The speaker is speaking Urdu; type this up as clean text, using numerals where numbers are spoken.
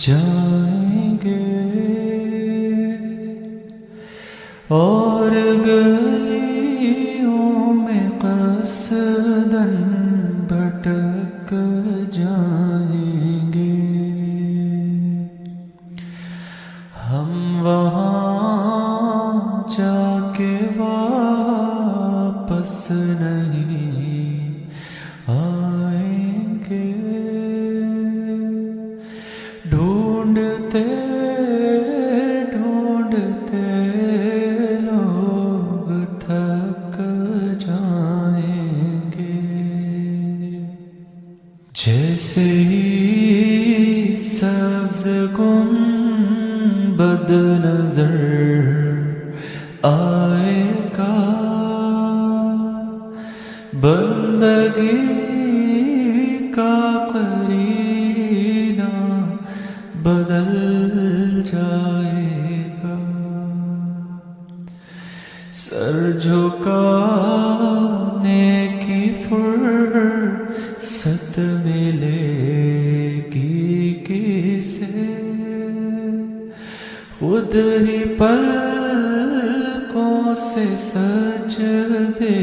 جائیں گے اور گلیوں میں قصداً بھٹک جائیں گے، ہم وہاں جا کے واپس نہیں آئیں گے، ڈھونڈتے ڈھونڈتے لوگ تھک جائیں گے، جیسے ہی سبز گنبد نظر آئے گا، بندگی کا قرینہ بدل جائے گا، سر جھکانے کی فرصت ملے گی کسے، خود ہی پلکوں سے سجدے